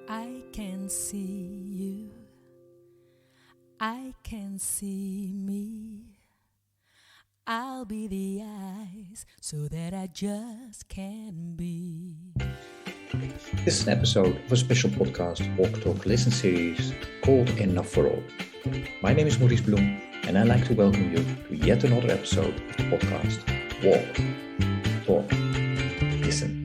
I can see you, I can see me. I'll be the eyes so that I just can be. This is an episode of a special podcast Walk Talk Listen series called Enough for All. My name is Maurice Bloem and I'd like to welcome you to yet another episode of the podcast Walk, Talk, Listen.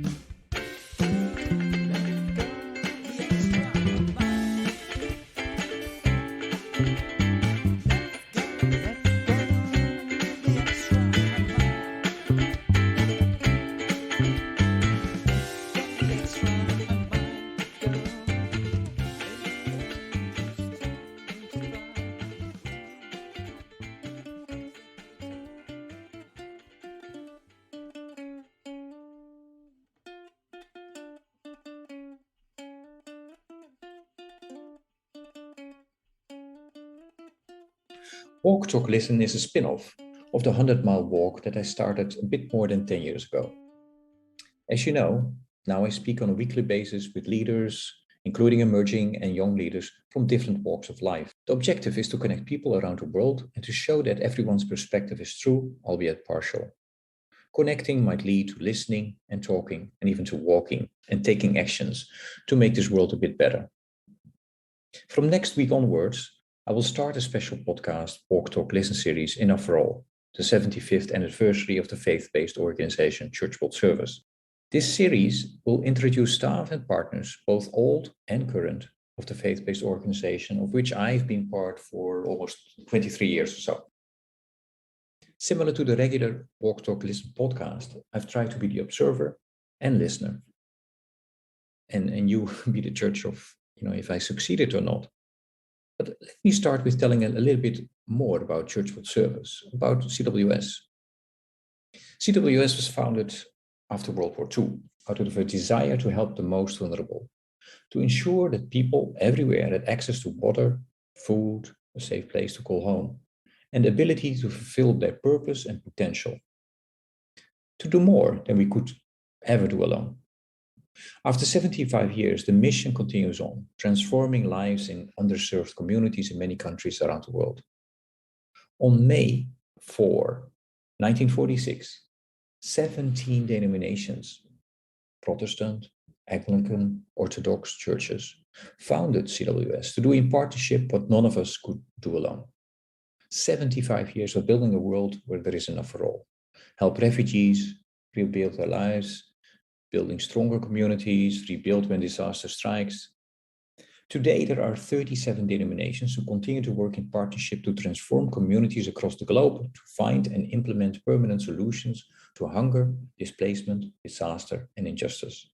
Walk, Talk, Listen is a spin-off of the 100-mile walk that I started a bit more than 10 years ago. As you know, now I speak on a weekly basis with leaders, including emerging and young leaders from different walks of life. The objective is to connect people around the world and to show that everyone's perspective is true, albeit partial. Connecting might lead to listening and talking and even to walking and taking actions to make this world a bit better. From next week onwards, I will start a special podcast, Walk, Talk, Listen series Enough for All, the 75th anniversary of the faith-based organization Church World Service. This series will introduce staff and partners, both old and current, of the faith-based organization, of which I've been part for almost 23 years or so. Similar to the regular Walk, Talk, Listen podcast, I've tried to be the observer and listener. And you be the judge of, if I succeeded or not. But let me start with telling a little bit more about Church World Service, about CWS. CWS was founded after World War II out of a desire to help the most vulnerable, to ensure that people everywhere had access to water, food, a safe place to call home, and the ability to fulfill their purpose and potential, to do more than we could ever do alone. After 75 years, the mission continues on, transforming lives in underserved communities in many countries around the world. On May 4, 1946, 17 denominations, Protestant, Anglican, Orthodox churches, founded CWS to do in partnership what none of us could do alone. 75 years of building a world where there is enough for all. Help refugees rebuild their lives, building stronger communities, rebuild when disaster strikes. Today, there are 37 denominations who continue to work in partnership to transform communities across the globe to find and implement permanent solutions to hunger, displacement, disaster, and injustice.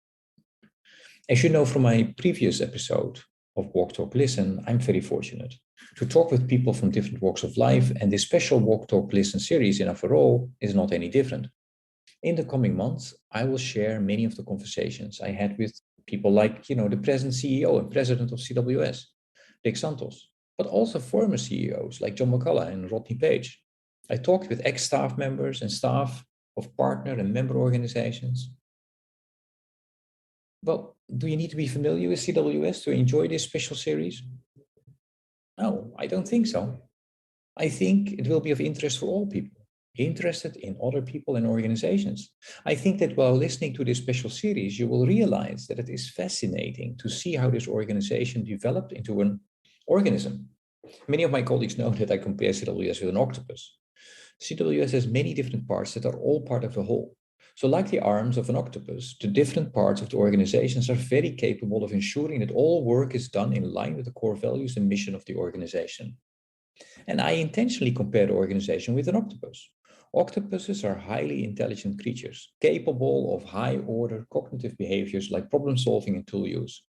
As you know from my previous episode of Walk, Talk, Listen, I'm very fortunate to talk with people from different walks of life, and this special Walk, Talk, Listen series in After All is not any different. In the coming months, I will share many of the conversations I had with people like, the present CEO and president of CWS, Rick Santos, but also former CEOs like John McCullough and Rodney Page. I talked with ex-staff members and staff of partner and member organizations. Well, do you need to be familiar with CWS to enjoy this special series? No, I don't think so. I think it will be of interest for all people interested in other people and organizations. I think that while listening to this special series, you will realize that it is fascinating to see how this organization developed into an organism. Many of my colleagues know that I compare CWS with an octopus. CWS has many different parts that are all part of the whole. So like the arms of an octopus, the different parts of the organizations are very capable of ensuring that all work is done in line with the core values and mission of the organization. And I intentionally compare the organization with an octopus. Octopuses are highly intelligent creatures, capable of high-order cognitive behaviors like problem-solving and tool use.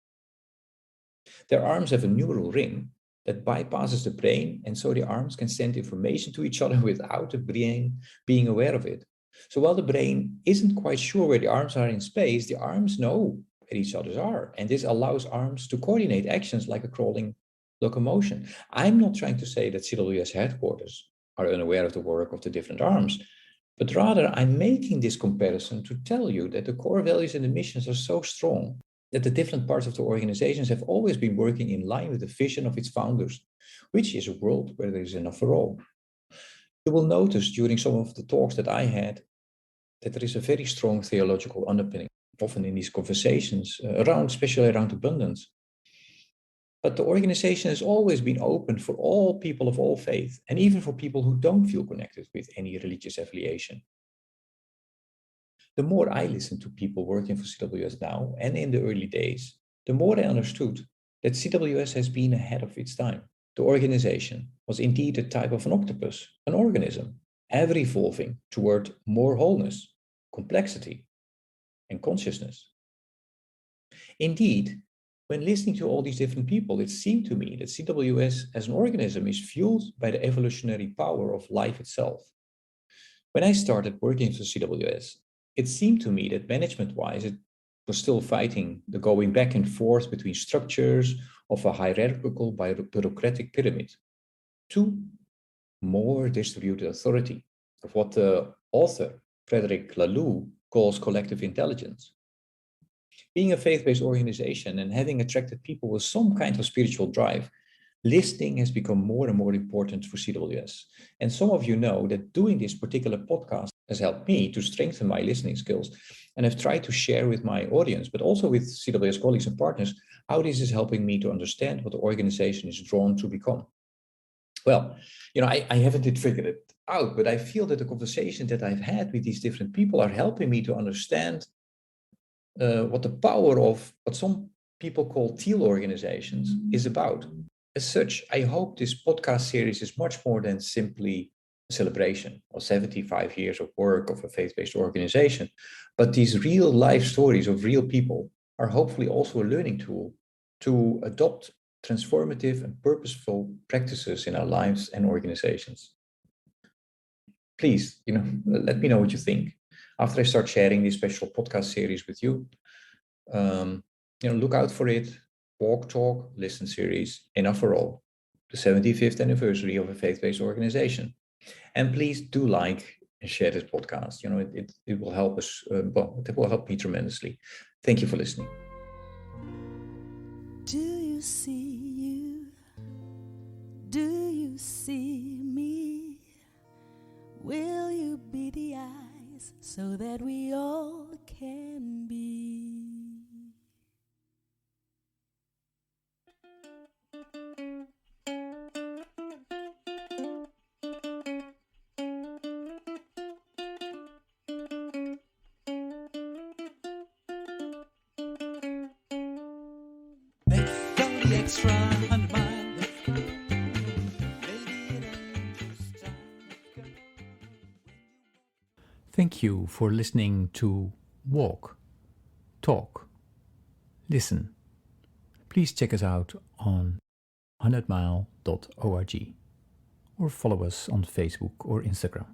Their arms have a neural ring that bypasses the brain, and so the arms can send information to each other without the brain being aware of it. So while the brain isn't quite sure where the arms are in space, the arms know where each other are, and this allows arms to coordinate actions like a crawling locomotion. I'm not trying to say that CWS headquarters are unaware of the work of the different arms, but rather I'm making this comparison to tell you that the core values and the missions are so strong that the different parts of the organizations have always been working in line with the vision of its founders, which is a world where there is enough for all. You will notice during some of the talks that I had that there is a very strong theological underpinning, often in these conversations, especially around abundance. But the organization has always been open for all people of all faith, and even for people who don't feel connected with any religious affiliation. The more I listen to people working for CWS now and in the early days, the more I understood that CWS has been ahead of its time. The organization was indeed a type of an octopus, an organism, ever evolving toward more wholeness, complexity, and consciousness. Indeed, when listening to all these different people, it seemed to me that CWS as an organism is fueled by the evolutionary power of life itself. When I started working for CWS, it seemed to me that management-wise, it was still fighting the going back and forth between structures of a hierarchical bureaucratic pyramid to more distributed authority, of what the author, Frederic Laloux, calls collective intelligence. Being a faith-based organization and having attracted people with some kind of spiritual drive, listening has become more and more important for CWS. And some of you know that doing this particular podcast has helped me to strengthen my listening skills. And I've tried to share with my audience, but also with CWS colleagues and partners, how this is helping me to understand what the organization is drawn to become. Well, I haven't yet figured it out, but I feel that the conversations that I've had with these different people are helping me to understand what the power of what some people call teal organizations is about. As such, I hope this podcast series is much more than simply a celebration of 75 years of work of a faith-based organization, but these real life stories of real people are hopefully also a learning tool to adopt transformative and purposeful practices in our lives and organizations. Please, let me know what you think. After I start sharing this special podcast series with you, look out for it. Walk, Talk, Listen series, Enough for All, the 75th anniversary of a faith-based organization. And please do like and share this podcast. It will help us. It will help me tremendously. Thank you for listening. Do you see you? Do you see me? Will you be the eyes so that we all can be? Let's go the extra 100 miles. Thank you for listening to Walk, Talk, Listen. Please check us out on 100mile.org or follow us on Facebook or Instagram.